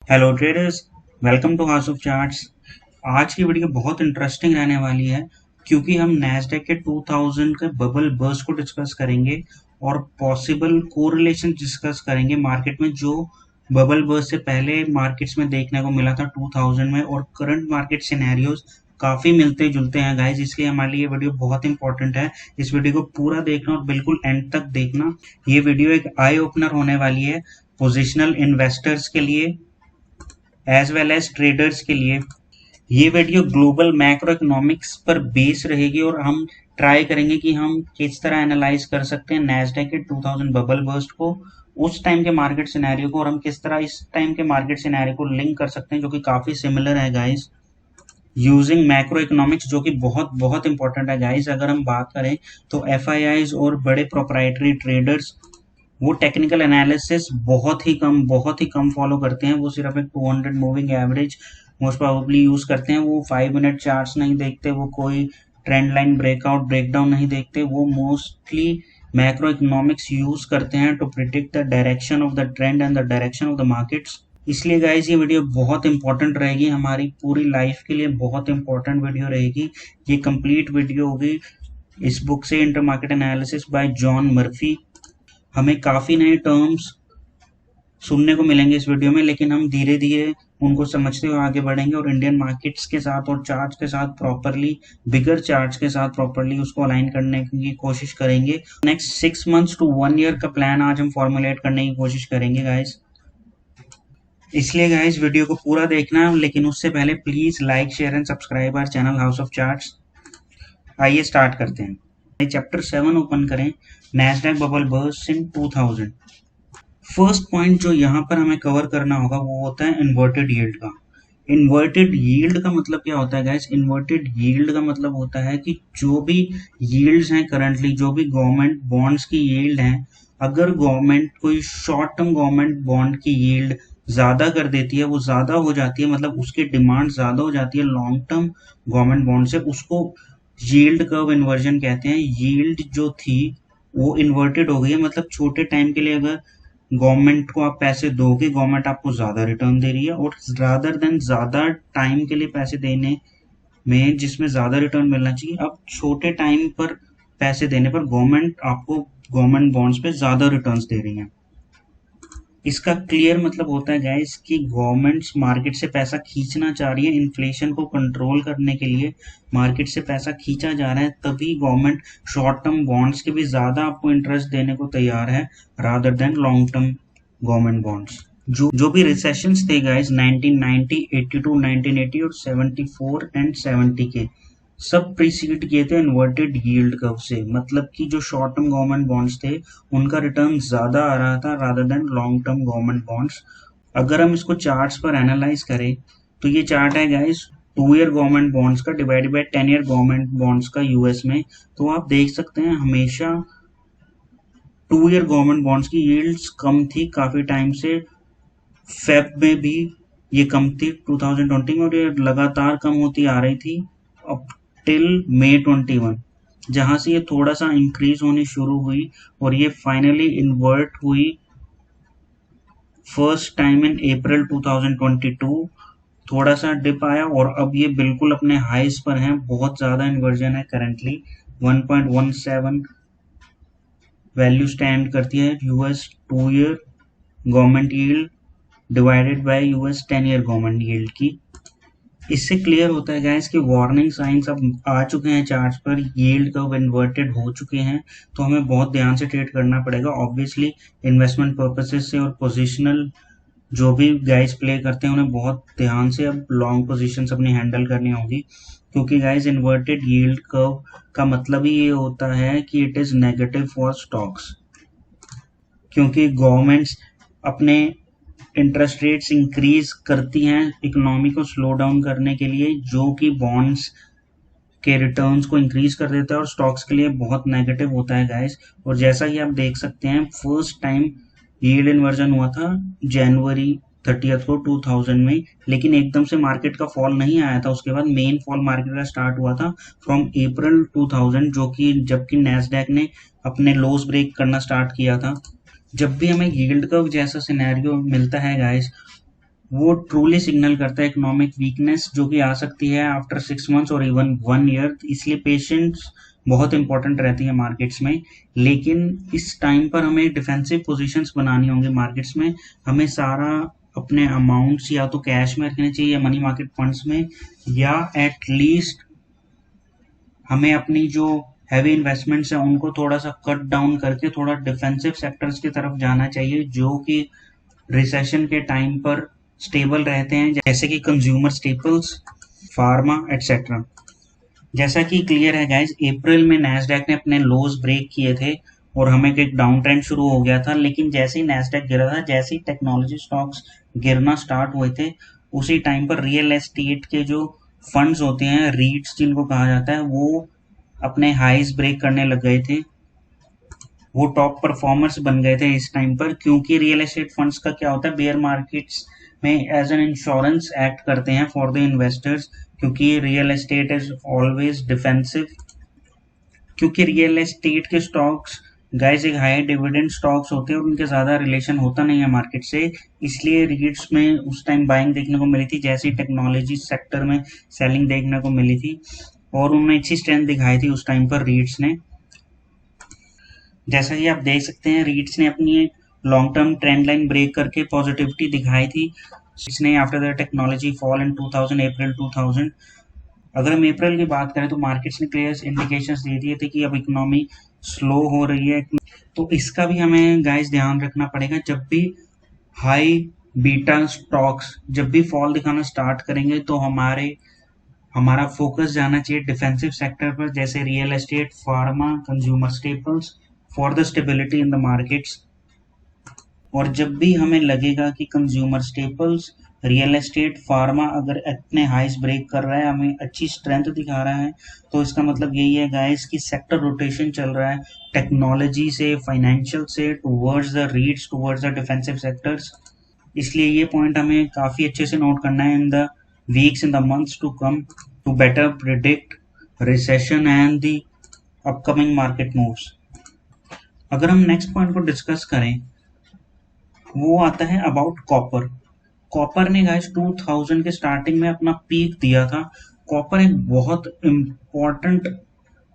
Hello traders, welcome to house of charts. आज की video बहुत इंटरेस्टिंग रहने वाली है क्योंकि हम नैस्डैक के 2000 के बबल बर्स्ट को डिस्कस करेंगे और पॉसिबल कोरिलेशन डिस्कस करेंगे मार्केट में जो बबल बर्स्ट से पहले मार्केट्स में देखने को मिला था 2000 में, और करंट मार्केट सिनेरियोज काफी मिलते जुलते हैं गाइस, इसलिए हमारे लिए ये वीडियो बहुत इंपॉर्टेंट है। इस वीडियो को पूरा देखना और बिल्कुल एंड तक देखना। ये वीडियो एक आई ओपनर होने वाली है पोजिशनल इन्वेस्टर्स के लिए एज वेल एज ट्रेडर्स के लिए। ये वीडियो ग्लोबल मैक्रो इकोनॉमिक्स पर बेस रहेगी और हम ट्राई करेंगे कि हम किस तरह एनालाइज कर सकते हैं नैस्डैक के 2000 बबल बर्स्ट को, उस टाइम के मार्केट सिनेरियो को, और हम किस तरह इस टाइम के मार्केट सिनेरियो को लिंक कर सकते हैं जो कि काफी सिमिलर है गाइस, यूजिंग मैक्रो इकोनॉमिक्स, जो कि बहुत बहुत इंपॉर्टेंट है गाइस। अगर हम बात करें तो एफआईआईज और बड़े प्रोप्राइटरी ट्रेडर्स वो टेक्निकल एनालिसिस बहुत ही कम फॉलो करते हैं। वो सिर्फ एक 200 moving average most probably use करते हैं। वो 5 मिनट चार्ट्स नहीं देखते, वो कोई ट्रेंड लाइन ब्रेकआउट ब्रेकडाउन नहीं देखते। वो मोस्टली मैक्रो इकोनॉमिक्स यूज करते हैं to predict the direction of the trend and the direction of the markets. इसलिए गाइस ये वीडियो बहुत इंपॉर्टेंट रहेगी, हमारी पूरी लाइफ के लिए बहुत इंपॉर्टेंट वीडियो रहेगी। ये कंप्लीट वीडियो होगी इस बुक से, inter market analysis bye John Murphy. हमें काफी नए टर्म्स सुनने को मिलेंगे इस वीडियो में, लेकिन हम धीरे धीरे उनको समझते हुए आगे बढ़ेंगे और इंडियन मार्केट्स के साथ और चार्ट्स के साथ प्रॉपरली, बिगर चार्ट्स के साथ प्रॉपरली उसको अलाइन करने की कोशिश करेंगे। नेक्स्ट 6 मंथ्स टू 1 ईयर का प्लान आज हम फॉर्मुलेट करने की कोशिश करेंगे गाइस। इसलिए गाइस वीडियो को पूरा देखना, लेकिन उससे पहले please like share and subscribe our channel house of charts. आइए स्टार्ट करते हैं। चैप्टर 7 ओपन करें, Nasdaq bubble burst in 2000। First point जो यहाँ पर हमें कवर करना होगा वो होता है इन्वर्टेड यील्ड का। इन्वर्टेड यील्ड का मतलब क्या होता है गाइस? इन्वर्टेड यील्ड का मतलब होता है कि जो भी यील्ड्स हैं करंटली, जो भी गवर्नमेंट बॉन्ड्स की यील्ड हैं, अगर गवर्नमेंट कोई शॉर्ट टर्म गवर्नमेंट बॉन्ड की यील्ड ज्यादा कर देती है, वो ज्यादा हो जाती है, मतलब उसकी डिमांड ज्यादा हो जाती है लॉन्ग टर्म गवर्नमेंट बॉन्ड से, उसको यील्ड कर्व इन्वर्जन कहते हैं। यील्ड जो थी वो इन्वर्टेड हो गई है, मतलब छोटे टाइम के लिए अगर गवर्नमेंट को आप पैसे दोगे, गवर्नमेंट आपको ज्यादा रिटर्न दे रही है, और रादर देन ज्यादा टाइम के लिए पैसे देने में जिसमें ज्यादा रिटर्न मिलना चाहिए, अब छोटे टाइम पर पैसे देने पर गवर्नमेंट आपको गवर्नमेंट बॉन्ड्स पे ज्यादा रिटर्न्स दे रही है। इसका क्लियर मतलब होता है गाइस कि गवर्नमेंट्स मार्केट से पैसा खींचना चाह रही है, इन्फ्लेशन को कंट्रोल करने के लिए मार्केट से पैसा खींचा जा रहा है, तभी गवर्नमेंट शॉर्ट टर्म बॉन्ड्स के भी ज्यादा आपको इंटरेस्ट देने को तैयार है rather than long term government bonds. जो भी रिसेशंस थे गाइस 1990, 82, 1980 और 74 एंड 70 के, सब प्रीसीड किए थे इन्वर्टेड यील्ड कर्व से, मतलब कि जो शॉर्ट टर्म गवर्नमेंट बॉन्ड्स थे उनका रिटर्न ज्यादा आ रहा था rather than long term government bonds. अगर हम इसको चार्ट्स पर एनालाइज करें तो ये चार्ट है गाइस 2 ईयर गवर्नमेंट बॉन्ड्स का divided by 10 year government bonds का यूएस में। तो आप देख सकते हैं हमेशा 2 ईयर गवर्नमेंट बॉन्ड्स की यील्ड्स कम थी काफी टाइम से। फेब में भी ये कम थी 2020 में, और ये लगातार कम होती आ रही थी अब टिल मई 21, जहां से ये थोड़ा सा इंक्रीज होनी शुरू हुई और ये फाइनली इन्वर्ट हुई फर्स्ट टाइम इन अप्रैल 2022। थोड़ा सा डिप आया और अब ये बिल्कुल अपने हाईस पर है, बहुत ज्यादा इन्वर्जन है करंटली। 1.17 वैल्यू स्टैंड करती है US 2 year government yield divided by US 10 year government yield की। इससे क्लियर होता है गाइस कि वार्निंग साइंस अब आ चुके हैं चार्ट्स पर, यील्ड कर्व इन्वर्टेड हो चुके हैं, तो हमें बहुत ध्यान से ट्रेड करना पड़ेगा। ऑब्वियसली इन्वेस्टमेंट पर्पसेस से और पोजिशनल जो भी गाइस प्ले करते हैं उन्हें बहुत ध्यान से अब लॉन्ग पोजीशंस अपनी हैंडल करनी होगी, क्योंकि गाइस इन्वर्टेड यील्ड कर्व का मतलब ही ये होता है कि it is negative for stocks, क्योंकि गवर्नमेंट्स अपने इंटरेस्ट रेट्स इंक्रीज करती हैं इकोनॉमी को स्लो डाउन करने के लिए, जो कि बॉन्ड्स के रिटर्न्स को इंक्रीज कर देता है और स्टॉक्स के लिए बहुत नेगेटिव होता है गाइस। और जैसा कि आप देख सकते हैं फर्स्ट टाइम यील्ड इन्वर्जन हुआ था जनवरी 30 को 2000 में, लेकिन एकदम से मार्केट का फॉल नहीं आया था। उसके बाद मेन फॉल मार्केट का स्टार्ट हुआ था फ्रॉम अप्रैल 2000, जो कि जबकि नैस्डैक ने अपने लोस ब्रेक करना स्टार्ट किया था। जब भी हमें यील्ड कर्व जैसा सिनेरियो मिलता है गाइस, वो ट्रूली सिग्नल करता है इकोनॉमिक वीकनेस जो कि आ सकती है आफ्टर 6 मंथ्स और इवन 1 ईयर। इसलिए पेशेंस बहुत इंपॉर्टेंट रहती है मार्केट्स में। लेकिन इस टाइम पर हमें डिफेंसिव पोजीशंस बनानी होंगी मार्केट्स में। हमें सारा अपने अमाउंट्स या तो कैश में रखने चाहिए या मनी मार्केट फंड्स में, या एट लीस्ट हमें अपनी जो हैवी इन्वेस्टमेंट्स है उनको थोड़ा सा कट डाउन करके थोड़ा डिफेंसिव सेक्टर्स की तरफ जाना चाहिए जो कि रिसेशन के टाइम पर स्टेबल रहते हैं, जैसे कि कंज्यूमर स्टेपल्स, फार्मा एटसेट्रा। जैसा कि क्लियर है गाइज, अप्रैल में नैस्डैक ने अपने लोज ब्रेक किए थे और हमें एक डाउन ट्रेंड शुरू हो गया था। लेकिन जैसे ही नैस्डैक गिरा था, जैसे ही टेक्नोलॉजी स्टॉक्स गिरना स्टार्ट हुए थे, उसी टाइम पर रियल एस्टेट के जो फंड्स होते हैं, रीट्स जिनको कहा जाता है, वो अपने हाईज ब्रेक करने लग गए थे। वो टॉप परफॉर्मर्स बन गए थे इस टाइम पर, क्योंकि रियल एस्टेट फंड्स का क्या होता है, बेयर मार्केट्स में एज एन इंश्योरेंस एक्ट करते हैं फॉर द इन्वेस्टर्स, क्योंकि real estate is always defensive. क्योंकि रियल एस्टेट के स्टॉक्स गाइस एक हाई डिविडेंड स्टॉक्स होते हैं और उनके ज्यादा रिलेशन होता नहीं है मार्केट से, इसलिए रीट्स में उस टाइम बाइंग देखने को मिली थी, जैसे टेक्नोलॉजी सेक्टर में सेलिंग देखने को मिली थी और उनमें अच्छी स्ट्रेंथ दिखाई थी उस टाइम पर रीट्स ने। जैसा कि आप देख सकते हैं, रीट्स ने अपनी long term trend line break करके पॉजिटिविटी दिखाई थी इसने after the technology fall in 2000, April 2000। अगर हम अप्रैल की बात करें तो मार्केट्स ने क्लियर इंडिकेशंस दे दिए थे कि अब इकोनॉमी स्लो हो रही है। तो इसका भी हमें गाइस ध्यान रखना पड़ेगा। जब भी हाई बीटा स्टॉक्स जब भी फॉल दिखाना स्टार्ट करेंगे तो हमारा फोकस जाना चाहिए डिफेंसिव सेक्टर पर, जैसे real estate, pharma, consumer staples, for the stability in the markets. और जब भी हमें लगेगा कि consumer staples, real estate, pharma अगर अपने हाइस ब्रेक कर रहा है, हमें अच्छी स्ट्रेंथ दिखा रहा है, तो इसका मतलब यही है गाइस कि सेक्टर रोटेशन चल रहा है टेक्नोलॉजी से, फाइनेंशियल से towards the रीट्स, towards the defensive sectors. इसलिए ये पॉइंट हमें काफी अच्छे से नोट करना है in the weeks, in the months to come, to better predict recession and the upcoming market moves. अगर हम नेक्स्ट पॉइंट को डिस्कस करें, वो आता है अबाउट कॉपर। कॉपर ने गाइस 2000 के स्टार्टिंग में अपना पीक दिया था। कॉपर एक बहुत इम्पोर्टेंट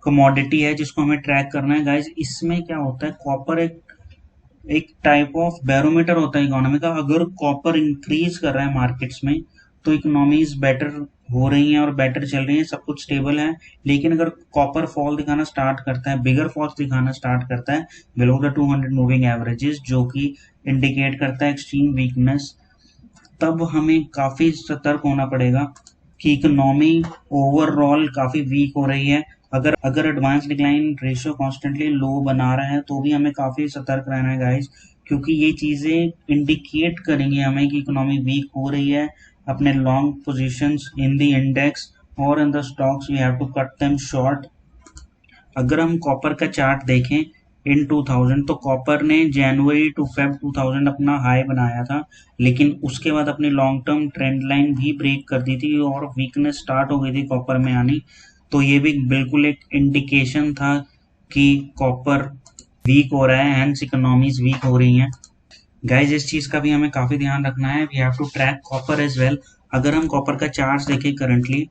कमोडिटी है जिसको हमें ट्रैक करना है गाइस। इसमें क्या होता है, कॉपर एक टाइप ऑफ बैरोमीटर होता है इकोनॉमी का। अगर कॉपर इंक्रीज कर रहा है मार्केट्स में तो इकोनॉमीज बेटर हो रही हैं और बेटर चल रही है, सब कुछ स्टेबल है। लेकिन अगर कॉपर फॉल दिखाना स्टार्ट करता है, बिगर फॉल्स दिखाना स्टार्ट करता है बिलो द 200 मूविंग एवरेजेस, जो कि इंडिकेट करता है एक्सट्रीम वीकनेस, तब हमें काफी सतर्क होना पड़ेगा कि इकोनॉमी ओवरऑल काफी वीक हो रही है। अगर एडवांस डिक्लाइन रेशियो कॉन्स्टेंटली लो बना रहा है तो भी हमें काफी सतर्क रहना है गाइस, क्योंकि ये चीजें इंडिकेट करेंगे हमें कि इकोनॉमी वीक हो रही है। अपने long positions in the index और in the stocks we have to cut them short. अगर हम कॉपर का चार्ट देखें इन 2000, तो कॉपर ने जनवरी टू फेब 2000 अपना हाई बनाया था, लेकिन उसके बाद अपनी लॉन्ग टर्म ट्रेंड लाइन भी ब्रेक कर दी थी और वीकनेस स्टार्ट हो गई थी कॉपर में आनी। तो ये भी बिल्कुल एक इंडिकेशन था कि कॉपर वीक हो रहा है, हैंस इकोनॉमीज वीक हो रही हैं। गाइज इस चीज का भी हमें काफी ध्यान रखना है, we have to track copper as well. अगर हम कॉपर का चार्ट देखें करंटली,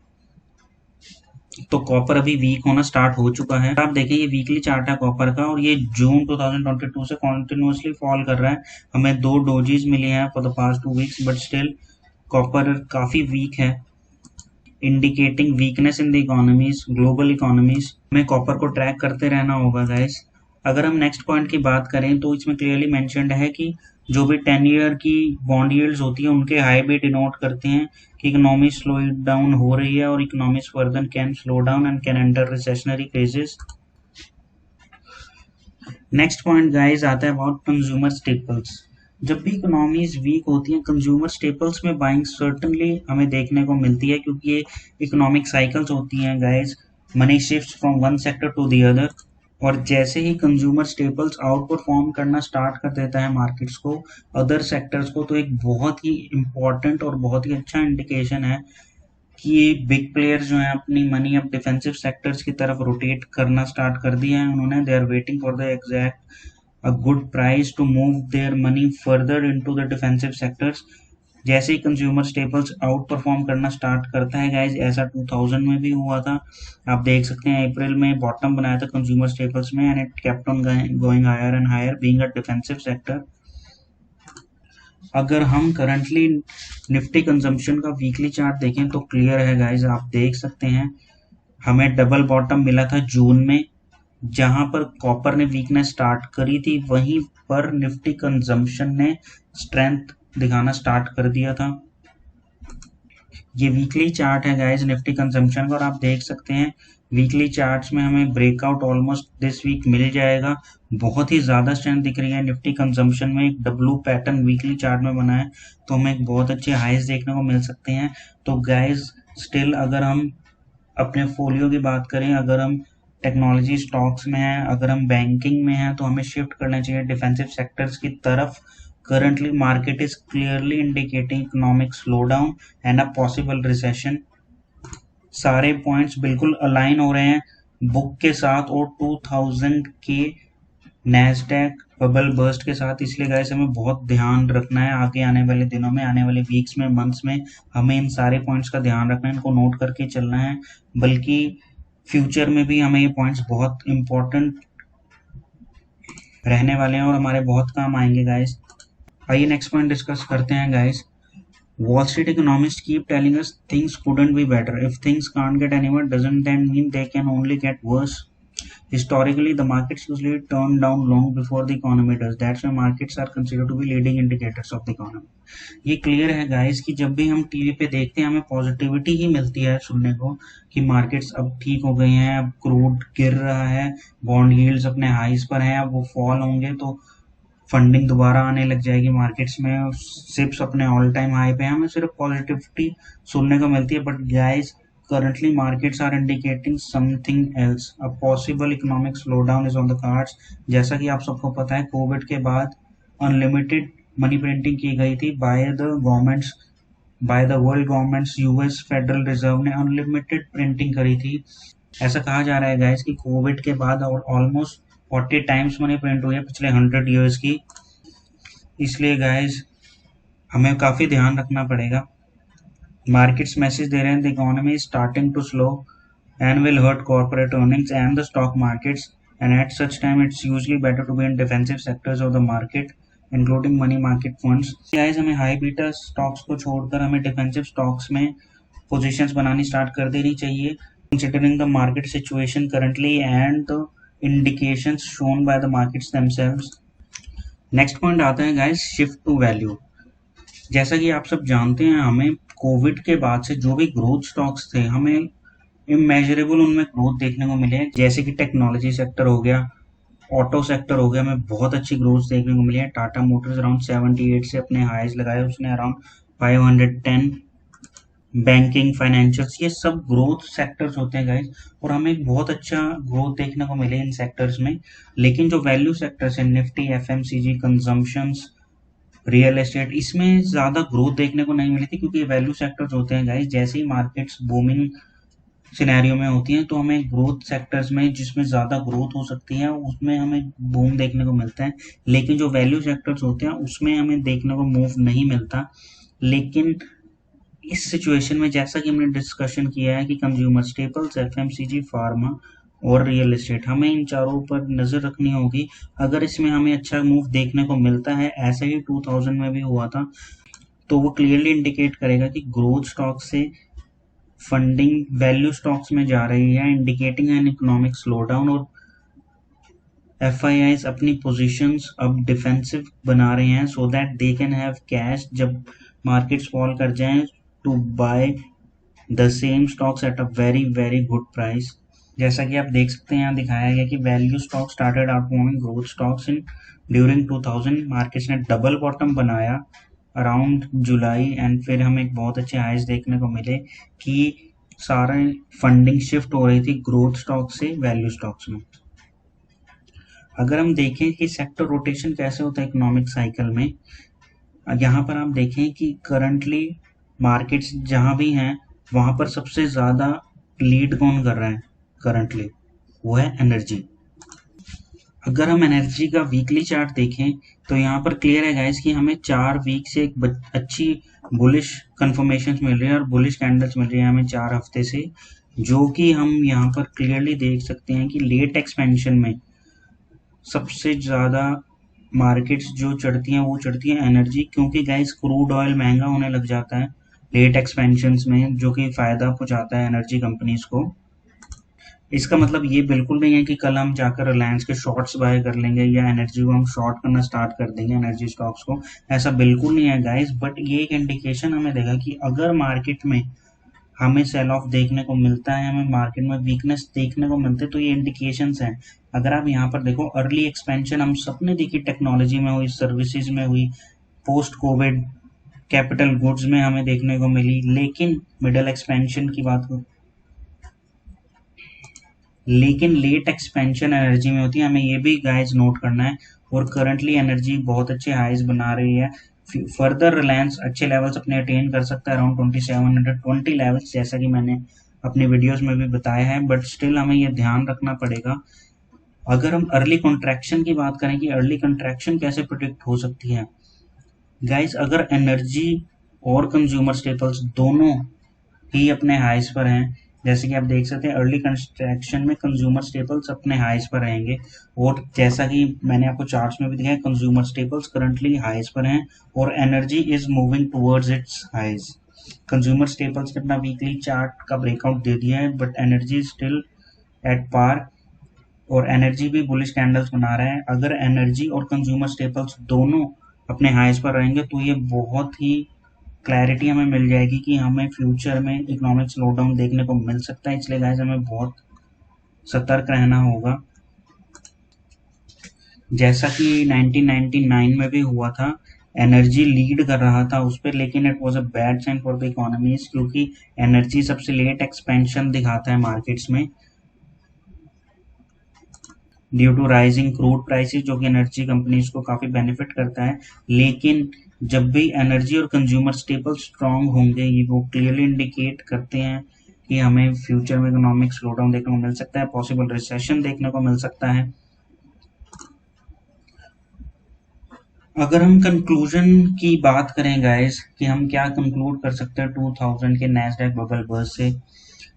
तो कॉपर अभी वीक होना स्टार्ट हो चुका है। आप देखें ये वीकली चार्ट है कॉपर का और ये जून 2022 से कॉन्टिन्यूसली फॉल कर रहा है। हमें 2 डोजेस मिले हैं for the past 2 weeks, but still copper काफी वीक है, indicating weakness in the economies, global economies. हमें कॉपर को ट्रैक करते रहना होगा गाइस। अगर हम नेक्स्ट पॉइंट की बात करें तो इसमें क्लियरली मेंशन्ड है कि जो भी 10 ईयर की बॉन्ड यील्ड्स होती है उनके हाई भी डिनोट करते हैं कि इकोनॉमी स्लो डाउन हो रही है और economies further can slow down and can enter recessionary phases. Next point guys आता है अबाउट कंज्यूमर स्टेपल्स। जब भी इकोनॉमीज वीक होती हैं, कंज्यूमर स्टेपल्स में बाइंग सर्टनली हमें देखने को मिलती है, क्योंकि ये इकोनॉमिक साइकिल्स होती हैं guys. Money shifts from one sector to the other, और जैसे ही कंज्यूमर स्टेपल्स आउट परफॉर्म करना स्टार्ट कर देता है मार्केट्स को, अदर सेक्टर्स को, तो एक बहुत ही इम्पोर्टेंट और बहुत ही अच्छा इंडिकेशन है कि ये बिग प्लेयर्स जो हैं अपनी मनी अब डिफेंसिव सेक्टर्स की तरफ रोटेट करना स्टार्ट कर दिया है उन्होंने। They are waiting for the exact a good price to move their money further into the defensive sectors। जैसे ही कंज्यूमर स्टेपल्स आउट परफॉर्म करना स्टार्ट करता है गाइज, ऐसा 2000 में भी हुआ था। आप देख सकते हैं अप्रैल में बॉटम बनाया था कंज्यूमर स्टेपल्स में and it kept on going higher and higher being a defensive sector. अगर हम करंटली निफ्टी कंजम्पशन का वीकली चार्ट देखें तो क्लियर है गाइज, आप देख सकते हैं हमें डबल बॉटम मिला था जून में, जहां पर कॉपर ने वीकनेस स्टार्ट करी थी, वहीं पर निफ्टी कंजम्पशन ने स्ट्रेंथ दिखाना स्टार्ट कर दिया था। ये वीकली चार्ट है गाइस निफ्टी कंजम्पशन का, और आप देख सकते हैं वीकली चार्ट्स में हमें ब्रेकआउट ऑलमोस्ट दिस वीक मिल जाएगा। बहुत ही ज़्यादा स्ट्रेंथ दिख रही है निफ्टी कंजम्पशन में, एक डब्लू पैटर्न वीकली चार्ट में बना है, तो हमें एक बहुत अच्छे हाइज देखने को मिल सकते हैं। तो गाइस स्टिल अगर हम अपने फोलियो की बात करें, अगर हम टेक्नोलॉजी स्टॉक्स में हैं, अगर हम बैंकिंग में हैं, तो हमें शिफ्ट करना चाहिए डिफेंसिव सेक्टर्स की तरफ। Currently, market is clearly indicating economic slowdown and a possible recession. सारे पॉइंट्स बिल्कुल अलाइन हो रहे हैं बुक के साथ और 2000 के नैस्डैक बबल बर्स्ट के साथ, इसलिए गाइस हमें बहुत ध्यान रखना है आगे आने वाले दिनों में, आने वाले वीक्स में, मंथ्स में हमें इन सारे पॉइंट्स का ध्यान रखना है, इनको नोट करके चलना है। बल्कि फ्यूचर में भी हमें ये पॉइंट्स बहुत इंपॉर्टेंट रहने वाले हैं और हमारे बहुत काम आएंगे गाइस। आइए नेक्स्ट पॉइंट डिस्कस करते हैं guys. Wall Street economists keep telling us things couldn't be better. If things can't get any worse, doesn't that mean they can only get worse? Historically, the markets usually turn down long before the economy does. That's why markets are considered to be leading indicators of the economy. ये clear है guys कि जब भी हम TV पे देखते हैं हमें पॉजिटिविटी ही मिलती है सुनने को कि मार्केट्स अब ठीक हो गई हैं, अब क्रूड गिर रहा है, बॉन्ड यील्ड्स अपने हाईज पर हैं, अब वो फॉल होंगे तो फंडिंग दोबारा आने लग जाएगी मार्केट्स में, सिप्स अपने ऑल टाइम हाई पे, हमें सिर्फ पॉजिटिविटी सुनने को मिलती है। But guys currently markets are indicating something else. A possible economic slowdown is on the cards. जैसा कि आप सबको पता है कोविड के बाद अनलिमिटेड मनी प्रिंटिंग की गई थी by the governments, by the world governments. US federal reserve ने अनलिमिटेड प्रिंटिंग करी थी। ऐसा कहा जा रहा है गाइस कि कोविड के बाद ऑलमोस्ट 40 टाइम्स मनी प्रिंट हुई है पिछले 100 ईयर्स की। इसलिए गाइस हमें काफ़ी ध्यान रखना पड़ेगा। मार्केट्स मैसेज दे रहे हैं the economy starting to slow and will hurt corporate earnings and the stock markets and at such time it's usually better to be in defensive sectors of the market including money market funds. Guys हमें high beta stocks को छोड़कर हमें defensive stocks में positions बनानी start कर देनी चाहिए, considering the market situation currently and the indications shown by the markets themselves. Next point आता है गाइस शिफ्ट टू वैल्यू। जैसा कि आप सब जानते हैं हमें कोविड के बाद से जो भी ग्रोथ स्टॉक्स थे हमें इमेजरेबल उनमें ग्रोथ देखने को मिले, जैसे कि टेक्नोलॉजी सेक्टर हो गया, ऑटो सेक्टर हो गया, हमें बहुत अच्छी ग्रोथ देखने को मिली है। टाटा मोटर्स अराउंड 78 से अपने हाईज लगाए, उसने अराउंड 510। बैंकिंग, फाइनेंशियल्स, ये सब ग्रोथ सेक्टर्स होते हैं गाइस, और हमें एक बहुत अच्छा ग्रोथ देखने को मिले इन सेक्टर्स में। लेकिन जो वैल्यू सेक्टर्स हैं Nifty, FMCG, consumptions, real estate, इसमें ज़्यादा ग्रोथ देखने को नहीं मिली थी, क्योंकि ये वैल्यू सेक्टर्स होते हैं गाइस। जैसे ही मार्केट्स बूमिंग सिनेरियो में होती हैं तो हमें ग्रोथ सेक्टर्स में जिसमें ज़्यादा ग्रोथ हो सकती है उसमें हमें बूम देखने को मिलता है, लेकिन जो वैल्यू सेक्टर्स होते हैं उसमें हमें देखने को मूव नहीं मिलता। लेकिन इस सिचुएशन में जैसा कि हमने डिस्कशन किया है कि कंज्यूमर स्टेपल्स, एफएमसीजी, फार्मा और रियल एस्टेट, हमें इन चारों पर नज़र रखनी होगी। अगर इसमें हमें अच्छा मूव देखने को मिलता है, ऐसे ही 2000 में भी हुआ था, तो वो क्लियरली इंडिकेट करेगा कि ग्रोथ स्टॉक से फंडिंग वैल्यू स्टॉक्स में जा रही है, इंडिकेटिंग एन इकोनॉमिक स्लोडाउन। और एफआईआईज अपनी पोजीशंस अब डिफेंसिव बना रहे हैं so that they can have cash जब मार्केट्स फॉल कर जाएं to buy the same stocks at a very very good price. जैसा कि आप देख सकते हैं यहाँ दिखाया गया कि value stock started outperforming growth stocks in during 2000। Markets ने डबल बॉटम बनाया अराउंड जुलाई एंड फिर हमें एक बहुत अच्छे हाइज देखने को मिले कि सारे फंडिंग शिफ्ट हो रही थी ग्रोथ स्टॉक से वैल्यू स्टॉक्स में। अगर हम देखें कि सेक्टर रोटेशन कैसे होता है इकोनॉमिक साइकिल में, यहाँ पर आप देखें कि करंटली मार्केट्स जहाँ भी हैं वहाँ पर सबसे ज़्यादा लीड कौन कर रहा है करंटली, वो है एनर्जी। अगर हम एनर्जी का वीकली चार्ट देखें तो यहाँ पर क्लियर है गाइस कि हमें 4 वीक से एक अच्छी बुलिश कंफर्मेशन मिल रही है और बुलिश कैंडल्स मिल रही है हमें 4 हफ्ते से, जो कि हम यहाँ पर क्लियरली देख सकते हैं कि लेट एक्सपेंशन में सबसे ज़्यादा मार्केट्स जो चढ़ती हैं वो चढ़ती हैं एनर्जी, क्योंकि गाइस क्रूड ऑयल महंगा होने लग जाता है लेट एक्सपेंशंस में, जो कि फ़ायदा पहुंचाता है एनर्जी कंपनीज को। इसका मतलब ये बिल्कुल नहीं है कि कल हम जाकर रिलायंस के शॉर्ट्स बाय कर लेंगे या एनर्जी को हम शॉर्ट करना स्टार्ट कर देंगे, एनर्जी स्टॉक्स को। ऐसा बिल्कुल नहीं है गाइस, बट ये एक इंडिकेशन हमें देगा कि अगर मार्केट में हमें सेल ऑफ देखने को मिलता है, हमें मार्केट में वीकनेस देखने को मिलते हैं, तो ये इंडिकेशंस हैं। अगर आप यहाँ पर देखो, अर्ली एक्सपेंशन हम सबने देखी, टेक्नोलॉजी में हुई, सर्विसेज में हुई, पोस्ट कोविड कैपिटल गुड्स में हमें देखने को मिली, लेकिन मिडल एक्सपेंशन की बात हो, लेकिन लेट एक्सपेंशन एनर्जी में होती है, हमें ये भी गाइस नोट करना है। और करंटली एनर्जी बहुत अच्छे हाइज बना रही है। फर्दर रिलायंस अच्छे लेवल्स अपने अटेन कर सकता है, अराउंड 2720 लेवल्स, जैसा कि मैंने अपनी वीडियोस में भी बताया है। बट स्टिल हमें ये ध्यान रखना पड़ेगा, अगर हम अर्ली कॉन्ट्रैक्शन की बात करें कि अर्ली कॉन्ट्रैक्शन कैसे प्रिडिक्ट हो सकती है गाइस, अगर एनर्जी और कंज्यूमर स्टेपल्स दोनों ही अपने हाइज पर हैं, जैसे कि आप देख सकते हैं अर्ली कंस्ट्रक्शन में कंज्यूमर स्टेपल्स अपने हाइज पर रहेंगे, और जैसा कि मैंने आपको चार्ट्स में भी दिखाया, कंज्यूमर स्टेपल्स करंटली हाइज पर हैं और energy is moving towards its highs. Consumer staples ने अपना वीकली चार्ट का ब्रेकआउट दे दिया है, but energy still at par, और एनर्जी भी बुलिश कैंडल्स बना रहा है। अगर एनर्जी और कंज्यूमर स्टेपल्स दोनों अपने हाइज पर रहेंगे तो ये बहुत ही क्लैरिटी हमें मिल जाएगी कि हमें फ्यूचर में इकोनॉमिक स्लोडाउन देखने को मिल सकता है। इसलिए गाइस हमें बहुत सतर्क रहना होगा, जैसा कि 1999 में भी हुआ था। एनर्जी लीड कर रहा था उस पर, लेकिन it was a bad sign for the economies, क्योंकि एनर्जी सबसे लेट एक्सपेंशन दिखाता है मार्केट्स में due to rising crude prices, जो कि एनर्जी कंपनीज को काफी बेनिफिट करता है। लेकिन जब भी एनर्जी और कंज्यूमर स्टेपल स्ट्रांग होंगे, ये वो क्लियरली इंडिकेट करते हैं कि हमें फ्यूचर में इकोनॉमिक स्लोडाउन देखने को मिल सकता है, पॉसिबल रिसेशन देखने को मिल सकता है। अगर हम कंक्लूजन की बात करें गाइस, कि हम क्या कंक्लूड कर सकते हैं 2000 के नैस्डैक बबल बर्स्ट से,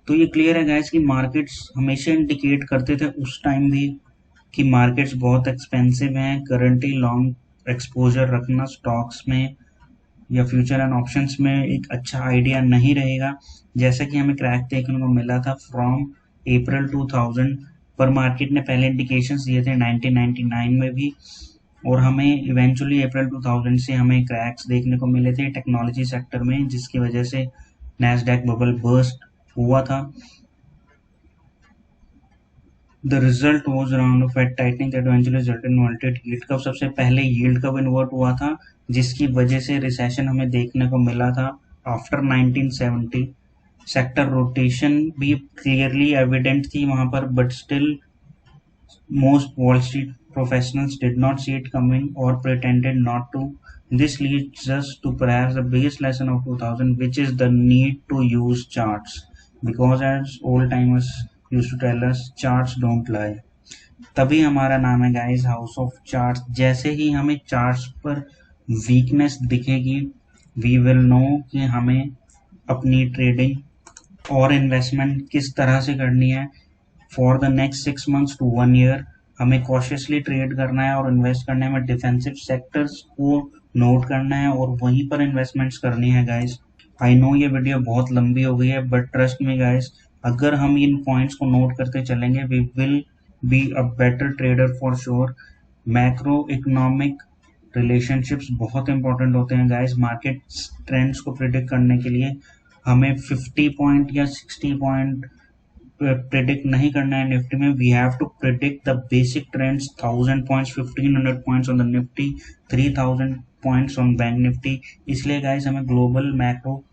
तो ये क्लियर है गाइस कि मार्केट्स हमेशा इंडिकेट करते थे उस टाइम भी कि मार्केट्स बहुत एक्सपेंसिव हैं। करंटली लॉन्ग एक्सपोजर रखना स्टॉक्स में या फ्यूचर एंड ऑप्शंस में एक अच्छा आइडिया नहीं रहेगा, जैसा कि हमें क्रैक देखने को मिला था फ्रॉम अप्रैल 2000, पर मार्केट ने पहले इंडिकेशंस दिए थे 1999 में भी, और हमें इवेंचुअली अप्रैल 2000 से हमें क्रैक्स देखने को मिले थे टेक्नोलॉजी सेक्टर में, जिसकी वजह से नैस्डैक बबल बर्स्ट हुआ था। The result was a round of Fed tightening that eventually resulted in inverted yield curve। सबसे पहले yield curve इन्वर्ट हुआ था, जिसकी वजह से रिसेशन हमें देखने को मिला था आफ्टर 1970। सेक्टर रोटेशन भी क्लियरली एविडेंट थी वहां पर, but still most Wall Street professionals did not see it coming or pretended not to. This leads us to perhaps the biggest lesson of 2000, which is the need to use charts. Because as old timers used to tell us, charts don't lie. तभी हमारा नाम है guys house of charts. जैसे ही हमें charts पर weakness दिखेगी, we will know कि हमें अपनी ट्रेडिंग और इन्वेस्टमेंट किस तरह से करनी है। For the next 6 months to 1 year हमें कॉशियसली ट्रेड करना है और इन्वेस्ट करना है, हमें डिफेंसिव सेक्टर्स को नोट करना है और वहीं पर इन्वेस्टमेंट्स करनी है गाइस। आई नो ये वीडियो बहुत लंबी हो गई है, बट ट्रस्ट मी गाइस, अगर हम इन पॉइंट्स को नोट करते चलेंगे, we will be a better trader for sure. Macro economic relationships बहुत इंपॉर्टेंट होते हैं गाइस मार्केट ट्रेंड्स को प्रिडिक्ट करने के लिए। हमें 50 पॉइंट या 60 पॉइंट प्रिडिक्ट नहीं करना है निफ्टी में, we have to predict the basic trends. 1000 points, 1500 points on the Nifty, 3000 points on bank Nifty. इसलिए गाइस हमें global macro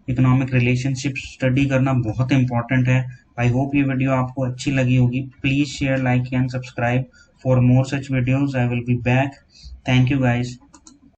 economic relationship study करना बहुत इंपॉर्टेंट है। आई होप ये वीडियो आपको अच्छी लगी होगी। Please share, like and subscribe for more such videos. I will be back. Thank you guys.